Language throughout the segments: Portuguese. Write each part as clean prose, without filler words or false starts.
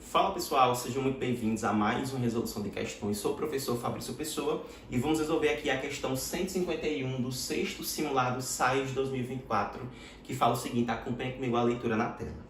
Fala pessoal, sejam muito bem-vindos a mais uma resolução de questões. Sou o professor Fabrício Pessoa e vamos resolver aqui a questão 151 do sexto simulado SAES 2024, que fala o seguinte: acompanhe comigo a leitura na tela.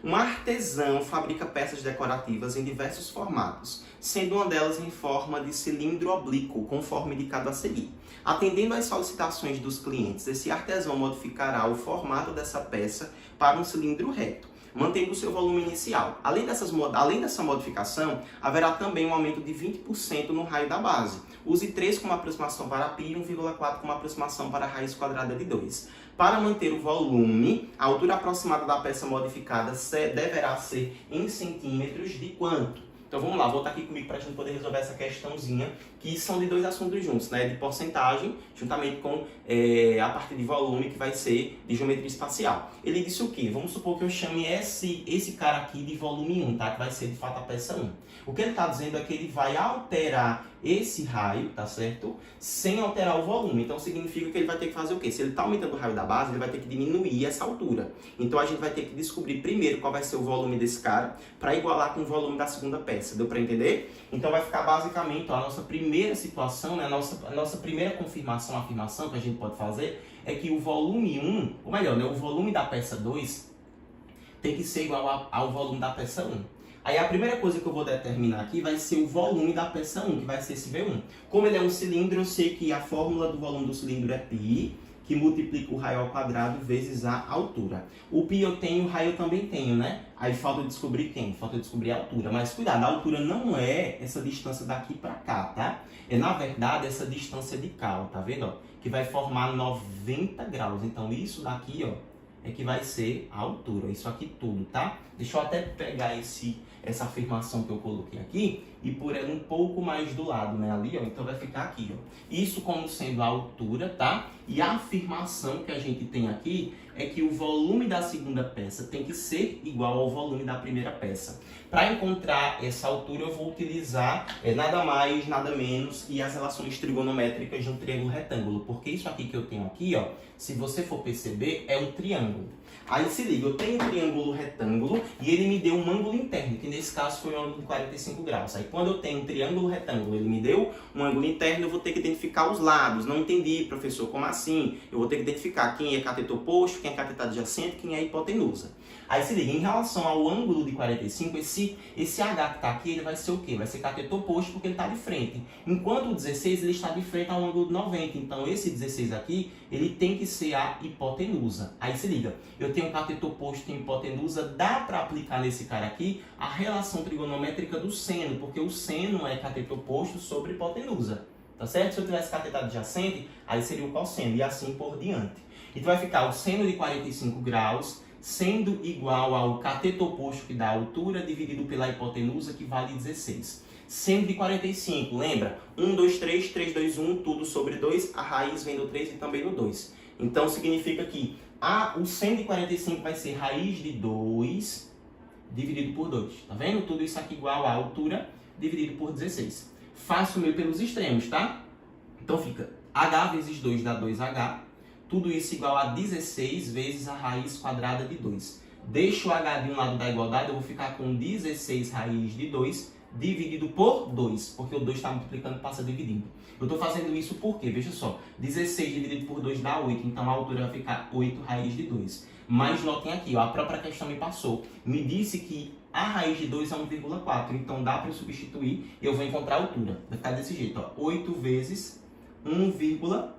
Um artesão fabrica peças decorativas em diversos formatos, sendo uma delas em forma de cilindro oblíquo, conforme indicado a seguir. Atendendo às solicitações dos clientes, esse artesão modificará o formato dessa peça para um cilindro reto, mantendo o seu volume inicial. Além dessa modificação, haverá também um aumento de 20% no raio da base. Use 3 como aproximação para π e 1,4 como aproximação para a raiz quadrada de 2. Para manter o volume, a altura aproximada da peça modificada deverá ser em centímetros de quanto? Então vamos lá, volta aqui comigo para a gente poder resolver essa questãozinha, que são de dois assuntos juntos, né? De porcentagem, juntamente com a parte de volume, que vai ser de geometria espacial. Ele disse o quê? Vamos supor que eu chame esse cara aqui de volume 1, tá? Que vai ser de fato a peça 1. O que ele está dizendo é que ele vai alterar esse raio, tá certo? Sem alterar o volume. Então significa que ele vai ter que fazer o quê? Se ele está aumentando o raio da base, ele vai ter que diminuir essa altura. Então a gente vai ter que descobrir primeiro qual vai ser o volume desse cara para igualar com o volume da segunda peça. Deu para entender? Então vai ficar basicamente, ó, a nossa primeira situação, né? a nossa primeira afirmação que a gente pode fazer é que o volume 1, ou melhor, né? O volume da peça 2 tem que ser igual ao volume da peça 1. Aí a primeira coisa que eu vou determinar aqui vai ser o volume da peça 1, que vai ser esse V1. Como ele é um cilindro, eu sei que a fórmula do volume do cilindro é π, que multiplica o raio ao quadrado vezes a altura. O π eu tenho, o raio eu também tenho, né? Aí falta descobrir quem? Falta descobrir a altura. Mas cuidado, a altura não é essa distância daqui para cá, tá? É, na verdade, essa distância de cá, ó, tá vendo? Ó? Que vai formar 90 graus. Então isso daqui, ó, é que vai ser a altura. Isso aqui tudo, tá? Deixa eu até pegar essa afirmação que eu coloquei aqui e pôr ela um pouco mais do lado, né? Ali, ó. Então vai ficar aqui, ó. Isso como sendo a altura, tá? E a afirmação que a gente tem aqui é que o volume da segunda peça tem que ser igual ao volume da primeira peça. Para encontrar essa altura, eu vou utilizar nada mais, nada menos que as relações trigonométricas de um triângulo retângulo. Porque isso aqui que eu tenho aqui, ó, se você for perceber, é um triângulo. Aí se liga, eu tenho um triângulo retângulo e ele me deu um ângulo interno, que nesse caso foi um ângulo de 45 graus. Aí quando eu tenho um triângulo retângulo, ele me deu um ângulo interno, eu vou ter que identificar os lados. Não entendi, professor, como assim? Eu vou ter que identificar quem é cateto oposto, quem é cateto adjacente, quem é hipotenusa. Aí se liga, em relação ao ângulo de 45, esse H que está aqui, ele vai ser o quê? Vai ser cateto oposto porque ele está de frente. Enquanto o 16, ele está de frente ao ângulo de 90. Então esse 16 aqui, ele tem que ser a hipotenusa. Aí se liga, eu tenho cateto oposto e hipotenusa, dá para aplicar nesse cara aqui a relação trigonométrica do seno, porque o seno é cateto oposto sobre hipotenusa. Tá certo? Se eu tivesse cateto adjacente, aí seria o cosseno, e assim por diante. Então vai ficar o seno de 45 graus sendo igual ao cateto oposto, que dá a altura, dividido pela hipotenusa, que vale 16. Seno de 45, lembra? 1, 2, 3, 3, 2, 1, tudo sobre 2, a raiz vem do 3 e também do 2. Então significa que o seno de 45 vai ser raiz de 2 dividido por 2. Tá vendo? Tudo isso aqui igual a altura dividido por 16. Faço o meu pelos extremos, tá? Então fica h vezes 2 dá 2h. Tudo isso igual a 16 vezes a raiz quadrada de 2. Deixo o h de um lado da igualdade, eu vou ficar com 16 raiz de 2 dividido por 2, porque o 2 está multiplicando e passa dividindo. Eu estou fazendo isso porque, veja só, 16 dividido por 2 dá 8, então a altura vai ficar 8 raiz de 2. Mas notem aqui, ó, a própria questão me passou. Me disse que a raiz de 2 é 1,4, então dá para eu substituir e eu vou encontrar a altura. Vai ficar desse jeito, ó, 8 vezes 1,4.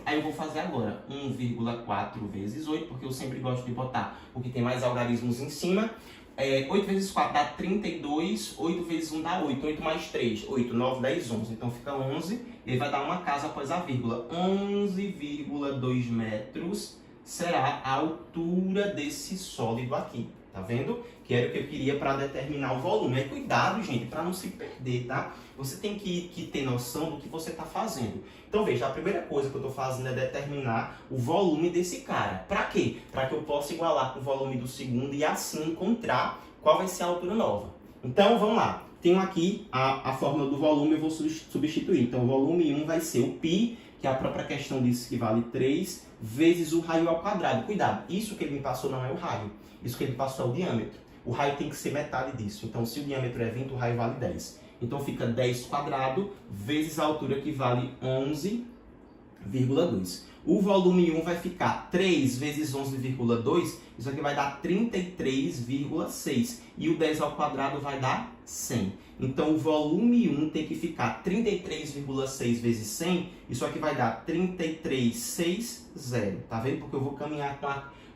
Aí eu vou fazer agora 1,4 vezes 8, porque eu sempre gosto de botar o que tem mais algarismos em cima. 8 vezes 4 dá 32, 8 vezes 1 dá 8, 8 mais 3, 8, 9, 10, 11. Então fica 11, ele vai dar uma casa após a vírgula. 11,2 metros será a altura desse sólido aqui. Tá vendo? Que era o que eu queria para determinar o volume. Cuidado, gente, para não se perder, tá? Você tem que ter noção do que você está fazendo. Então, veja, a primeira coisa que eu estou fazendo é determinar o volume desse cara. Para quê? Para que eu possa igualar com o volume do segundo e assim encontrar qual vai ser a altura nova. Então, vamos lá. Tenho aqui a fórmula do volume, eu vou substituir. Então, o volume 1 vai ser o π, que a própria questão diz que vale 3, vezes o raio ao quadrado. Cuidado, isso que ele me passou não é o raio. Isso que ele passou é o diâmetro. o raio tem que ser metade disso. Então, se o diâmetro é 20, o raio vale 10. Então, fica 10 quadrado vezes a altura, que vale 11,2. O volume 1 vai ficar 3 vezes 11,2, isso aqui vai dar 33,6. E o 10 ao quadrado vai dar 100. Então, o volume 1 tem que ficar 33,6 vezes 100, isso aqui vai dar 33,60. Tá vendo? Porque eu vou caminhar com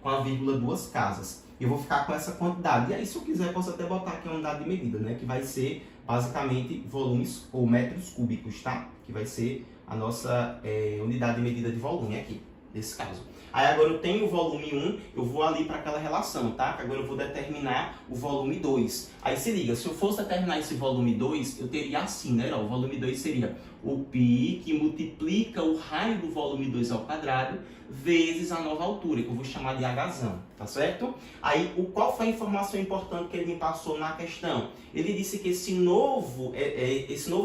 a vírgula duas casas. Eu vou ficar com essa quantidade. E aí, se eu quiser, posso até botar aqui a unidade de medida, né? Que vai ser, basicamente, volumes ou metros cúbicos, tá? Que vai ser a nossa unidade de medida de volume aqui, nesse caso. Aí agora eu tenho o volume 1, eu vou ali para aquela relação, tá? Que agora eu vou determinar o volume 2. Aí se liga, se eu fosse determinar esse volume 2, eu teria assim, né? O volume 2 seria o π que multiplica o raio do volume 2 ao quadrado vezes a nova altura, que eu vou chamar de Hzão, tá certo? Aí, qual foi a informação importante que ele me passou na questão? Ele disse que esse novo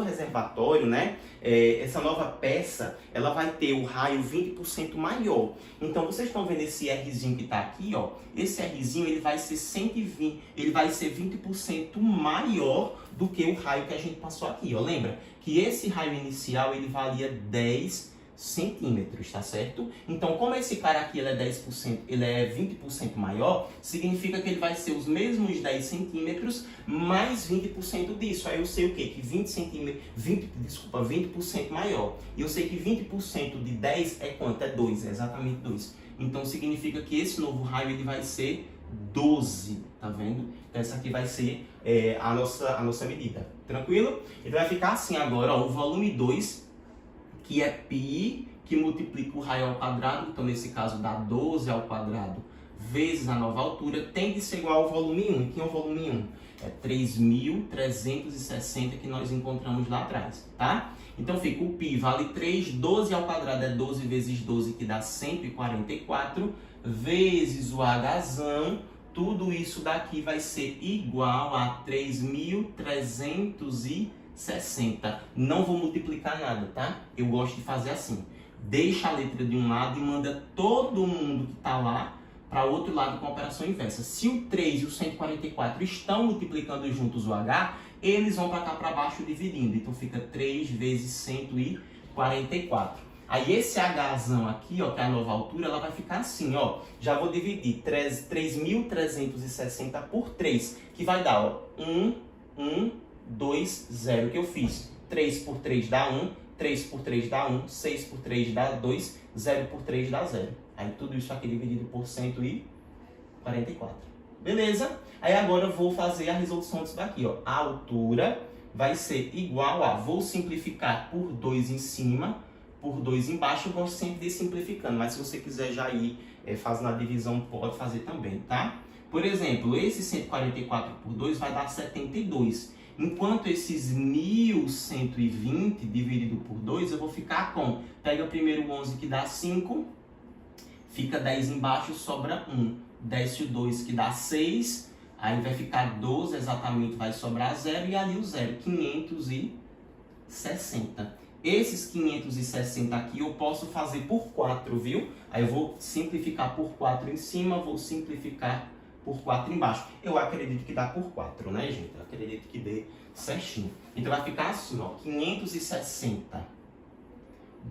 reservatório, né? Essa nova peça, ela vai ter o raio 20% maior. Então, vocês estão vendo esse Rzinho que está aqui, ó? Esse Rzinho, ele vai ser 120, ele vai ser 20% maior do que o raio que a gente passou aqui, ó. Lembra que esse raio inicial, ele valia 10 centímetros, tá certo? Então, como esse cara aqui ele é 10%, ele é 20% maior, significa que ele vai ser os mesmos 10 centímetros mais 20% disso. Aí eu sei o quê? Que 20% maior. E eu sei que 20% de 10 é quanto? É 2, é exatamente 2. Então, significa que esse novo raio ele vai ser 12, tá vendo? Então, essa aqui vai ser a nossa medida. Tranquilo? Ele vai ficar assim agora, ó, o volume 2, que é π, que multiplica o raio ao quadrado, então nesse caso dá 12 ao quadrado, vezes a nova altura, tem que ser igual ao volume 1. E que é o volume 1? É 3.360 que nós encontramos lá atrás, tá? Então fica o π vale 3, 12 ao quadrado é 12 vezes 12, que dá 144, vezes o Hzão, tudo isso daqui vai ser igual a 3.360. Não vou multiplicar nada, tá? Eu gosto de fazer assim. Deixa a letra de um lado e manda todo mundo que está lá para o outro lado com a operação inversa. Se o 3 e o 144 estão multiplicando juntos o H, eles vão para cá para baixo dividindo. Então fica 3 vezes 144. Aí esse Hzão aqui, ó, que é a nova altura, ela vai ficar assim, ó. Já vou dividir 3.360 por 3, que vai dar, ó, 2, 0 que eu fiz. 3 por 3 dá 1, 3 por 3 dá 1, 6 por 3 dá 2, 0 por 3 dá 0. Aí tudo isso aqui dividido por 144. Beleza? Aí agora eu vou fazer a resolução disso daqui, ó. A altura vai ser igual a, vou simplificar por 2 em cima, por 2 embaixo. Eu gosto sempre de simplificando, mas se você quiser já ir fazendo a divisão, pode fazer também, tá? Por exemplo, esse 144 por 2 vai dar 72. Enquanto esses 1.120 dividido por 2, eu vou ficar com... Pega primeiro o 11 que dá 5, fica 10 embaixo, sobra 1. Desce o 2 que dá 6, aí vai ficar 12 exatamente, vai sobrar 0 e ali o 0, 560. Esses 560 aqui eu posso fazer por 4, viu? Aí eu vou simplificar por 4 em cima, vou simplificar por 4 embaixo. Eu acredito que dá por 4, né, gente? Eu acredito que dê certinho. Então vai ficar assim, ó, 560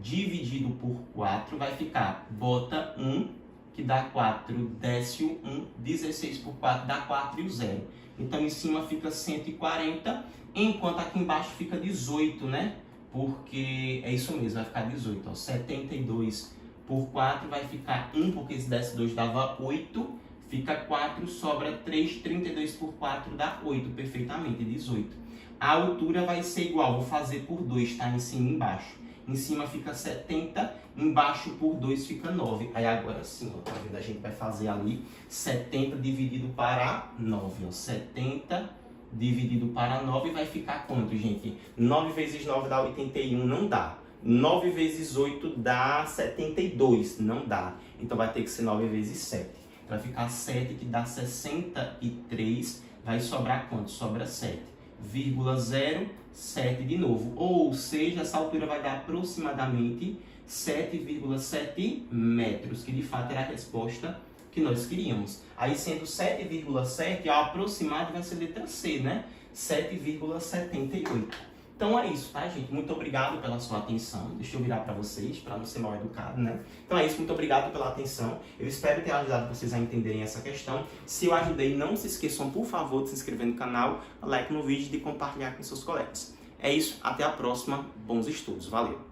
dividido por 4 vai ficar, bota 1, que dá 4, desce o 1, 16 por 4 dá 4 e o 0. Então em cima fica 140, enquanto aqui embaixo fica 18, né? Porque é isso mesmo, vai ficar 18, ó, 72 por 4 vai ficar 1, porque esse desce 2 dava 8, fica 4, sobra 3, 32 por 4 dá 8, perfeitamente, 18. A altura vai ser igual, vou fazer por 2, tá? Em cima e embaixo. Em cima fica 70, embaixo por 2 fica 9. Aí agora sim, ó, tá vendo? A gente vai fazer ali 70 dividido para 9, ó. 70 dividido para 9 vai ficar quanto, gente? 9 vezes 9 dá 81, não dá. 9 vezes 8 dá 72, não dá. Então vai ter que ser 9 vezes 7. Vai ficar 7, que dá 63, vai sobrar quanto? Sobra 7,07 de novo. Ou seja, essa altura vai dar aproximadamente 7,7 metros, que de fato era a resposta que que nós queríamos. Aí sendo 7,7, ao aproximado vai ser letra C, né? 7,78. Então é isso, tá, gente? Muito obrigado pela sua atenção. Deixa eu virar para vocês, para não ser mal educado, né? Então é isso, muito obrigado pela atenção. Eu espero ter ajudado vocês a entenderem essa questão. Se eu ajudei, não se esqueçam, por favor, de se inscrever no canal, like no vídeo e de compartilhar com seus colegas. É isso, até a próxima. Bons estudos. Valeu!